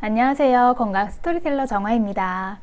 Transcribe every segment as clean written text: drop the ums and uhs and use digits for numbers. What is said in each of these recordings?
안녕하세요. 건강 스토리텔러 정화입니다.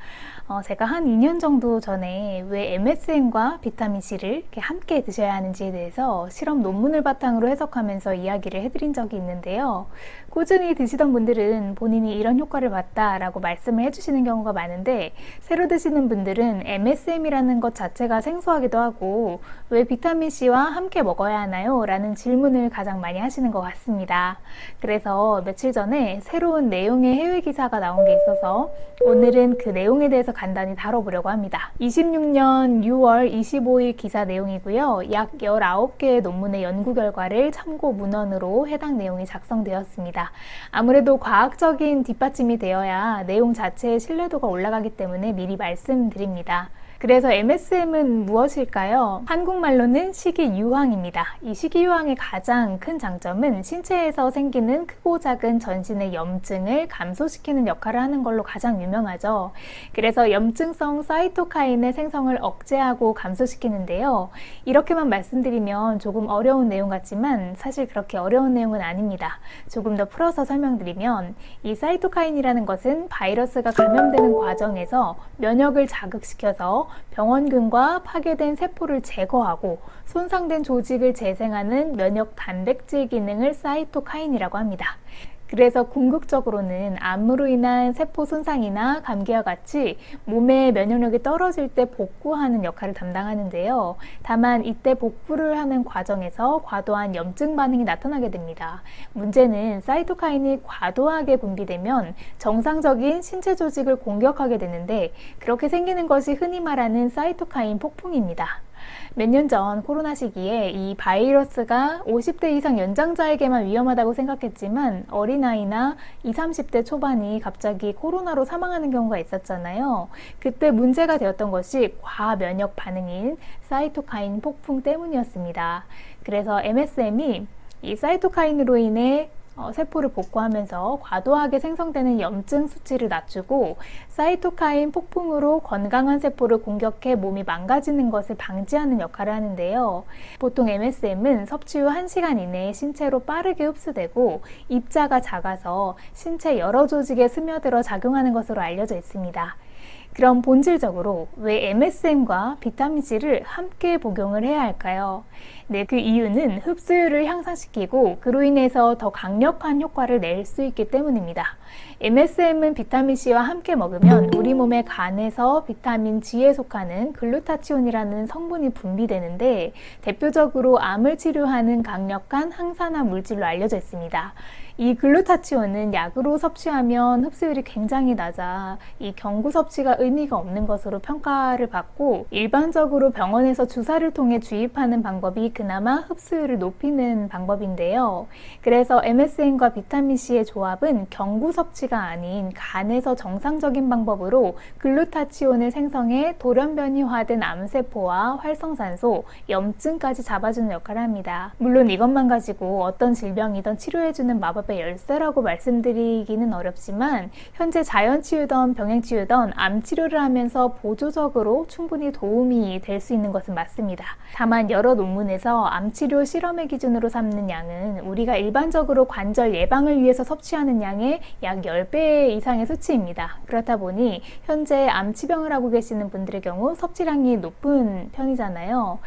제가 한 2년 정도 전에 왜 MSM과 비타민C를 이렇게 함께 드셔야 하는지에 대해서 실험 논문을 바탕으로 해석하면서 이야기를 해드린 적이 있는데요. 꾸준히 드시던 분들은 본인이 이런 효과를 봤다라고 말씀을 해주시는 경우가 많은데, 새로 드시는 분들은 MSM이라는 것 자체가 생소하기도 하고 왜 비타민C와 함께 먹어야 하나요? 라는 질문을 가장 많이 하시는 것 같습니다. 그래서 며칠 전에 새로운 내용의 해외 기사가 나온 게 있어서 오늘은 그 내용에 대해서 간단히 다뤄보려고 합니다. 26년 6월 25일 기사 내용이고요. 약 19개의 논문의 연구 결과를 참고 문헌으로 해당 내용이 작성되었습니다. 아무래도 과학적인 뒷받침이 되어야 내용 자체의 신뢰도가 올라가기 때문에 미리 말씀드립니다. 그래서 MSM은 무엇일까요? 한국말로는 식이유황입니다. 이 식이유황의 가장 큰 장점은 신체에서 생기는 크고 작은 전신의 염증을 감소시키는 역할을 하는 걸로 가장 유명하죠. 그래서 염증성 사이토카인의 생성을 억제하고 감소시키는데요. 이렇게만 말씀드리면 조금 어려운 내용 같지만 사실 그렇게 어려운 내용은 아닙니다. 조금 더 풀어서 설명드리면 이 사이토카인이라는 것은 바이러스가 감염되는 과정에서 면역을 자극시켜서 병원균과 파괴된 세포를 제거하고 손상된 조직을 재생하는 면역 단백질 기능을 사이토카인이라고 합니다. 그래서 궁극적으로는 암으로 인한 세포 손상이나 감기와 같이 몸의 면역력이 떨어질 때 복구하는 역할을 담당하는데요. 다만 이때 복구를 하는 과정에서 과도한 염증 반응이 나타나게 됩니다. 문제는 사이토카인이 과도하게 분비되면 정상적인 신체 조직을 공격하게 되는데, 그렇게 생기는 것이 흔히 말하는 사이토카인 폭풍입니다. 몇 년 전 코로나 시기에 이 바이러스가 50대 이상 연장자에게만 위험하다고 생각했지만 어린아이나 20, 30대 초반이 갑자기 코로나로 사망하는 경우가 있었잖아요. 그때 문제가 되었던 것이 과면역 반응인 사이토카인 폭풍 때문이었습니다. 그래서 MSM이 이 사이토카인으로 인해 세포를 복구하면서 과도하게 생성되는 염증 수치를 낮추고 사이토카인 폭풍으로 건강한 세포를 공격해 몸이 망가지는 것을 방지하는 역할을 하는데요. 보통 MSM은 섭취 후 1시간 이내에 신체로 빠르게 흡수되고 입자가 작아서 신체 여러 조직에 스며들어 작용하는 것으로 알려져 있습니다. 그럼 본질적으로 왜 MSM과 비타민C를 함께 복용을 해야 할까요? 네, 그 이유는 흡수율을 향상시키고 그로 인해서 더 강력한 효과를 낼 수 있기 때문입니다. MSM은 비타민C와 함께 먹으면 우리 몸의 간에서 비타민 G에 속하는 글루타치온이라는 성분이 분비되는데, 대표적으로 암을 치료하는 강력한 항산화 물질로 알려져 있습니다. 이 글루타치온은 약으로 섭취하면 흡수율이 굉장히 낮아 이 경구 섭취가 의미가 없는 것으로 평가를 받고, 일반적으로 병원에서 주사를 통해 주입하는 방법이 그나마 흡수율을 높이는 방법인데요. 그래서 MSM과 비타민C의 조합은 경구 섭취가 아닌 간에서 정상적인 방법으로 글루타치온을 생성해 돌연변이화된 암세포와 활성산소, 염증까지 잡아주는 역할을 합니다. 물론 이것만 가지고 어떤 질병이든 치료해주는 마법의 열쇠라고 말씀드리기는 어렵지만, 현재 자연치유든 병행치유든 암치료를 하면서 보조적으로 충분히 도움이 될 수 있는 것은 맞습니다. 다만 여러 논문에서 암치료 실험의 기준으로 삼는 양은 우리가 일반적으로 관절 예방을 위해서 섭취하는 양의 약 10배 이상의 수치입니다. 그렇다 보니 현재 암치병을 하고 계시는 분들의 경우 섭취량이 높은 편이잖아요.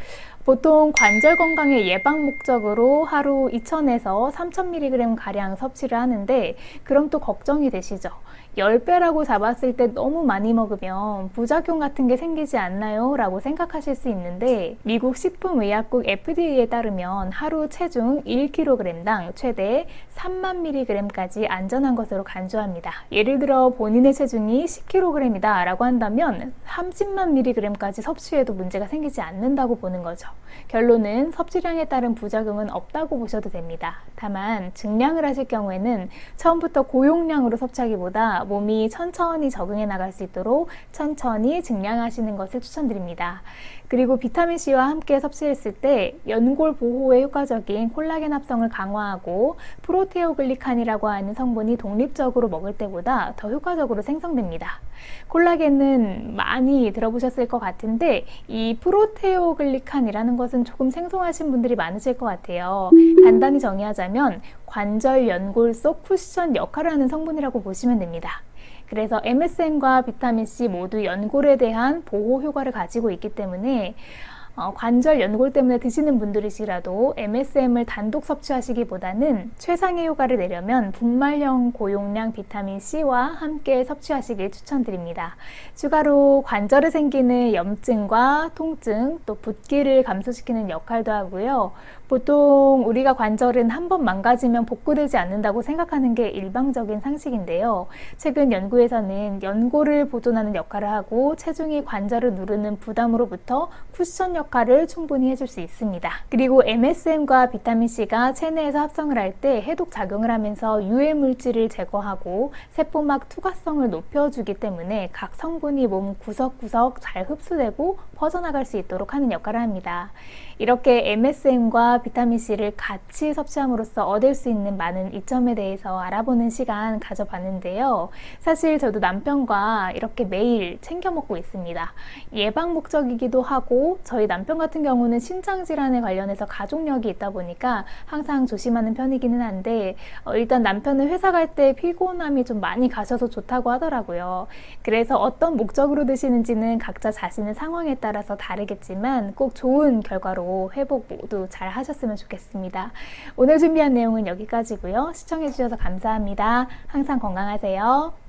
보통 관절 건강의 예방 목적으로 하루 2000에서 3000mg 가량 섭취를 하는데, 그럼 또 걱정이 되시죠? 10배라고 잡았을 때 너무 많이 먹으면 부작용 같은 게 생기지 않나요? 라고 생각하실 수 있는데, 미국 식품의약국 FDA에 따르면 하루 체중 1kg당 최대 3만 mg까지 안전한 것으로 간주합니다. 예를 들어 본인의 체중이 10kg이다 라고 한다면 30만 mg까지 섭취해도 문제가 생기지 않는다고 보는 거죠. 결론은 섭취량에 따른 부작용은 없다고 보셔도 됩니다. 다만 증량을 하실 경우에는 처음부터 고용량으로 섭취하기보다 몸이 천천히 적응해 나갈 수 있도록 천천히 증량하시는 것을 추천드립니다. 그리고 비타민C와 함께 섭취했을 때 연골 보호에 효과적인 콜라겐 합성을 강화하고 프로테오글리칸이라고 하는 성분이 독립적으로 먹을 때보다 더 효과적으로 생성됩니다. 콜라겐은 많이 들어보셨을 것 같은데 이 프로테오글리칸이라는 것은 조금 생소하신 분들이 많으실 것 같아요. 간단히 정의하자면 관절 연골 속 쿠션 역할을 하는 성분이라고 보시면 됩니다. 그래서 MSM과 비타민C 모두 연골에 대한 보호 효과를 가지고 있기 때문에 관절 연골 때문에 드시는 분들이시라도 MSM을 단독 섭취하시기보다는 최상의 효과를 내려면 분말형 고용량 비타민C와 함께 섭취하시길 추천드립니다. 추가로 관절에 생기는 염증과 통증, 또 붓기를 감소시키는 역할도 하고요. 보통 우리가 관절은 한번 망가지면 복구되지 않는다고 생각하는 게 일반적인 상식인데요. 최근 연구에서는 연골을 보존하는 역할을 하고 체중이 관절을 누르는 부담으로부터 쿠션 역할을 충분히 해줄 수 있습니다. 그리고 MSM과 비타민C가 체내에서 합성을 할 때 해독 작용을 하면서 유해 물질을 제거하고 세포막 투과성을 높여주기 때문에 각 성분이 몸 구석구석 잘 흡수되고 퍼져나갈 수 있도록 하는 역할을 합니다. 이렇게 MSM과 비타민C를 같이 섭취함으로써 얻을 수 있는 많은 이점에 대해서 알아보는 시간 가져봤는데요. 사실 저도 남편과 이렇게 매일 챙겨 먹고 있습니다. 예방 목적이기도 하고 저희 남편 같은 경우는 신장질환에 관련해서 가족력이 있다 보니까 항상 조심하는 편이기는 한데 일단 남편은 회사 갈 때 피곤함이 좀 많이 가셔서 좋다고 하더라고요. 그래서 어떤 목적으로 드시는지는 각자 자신의 상황에 따라서 다르겠지만 꼭 좋은 결과로 회복 모두 잘 하셨으면 좋겠습니다. 오늘 준비한 내용은 여기까지고요. 시청해주셔서 감사합니다. 항상 건강하세요.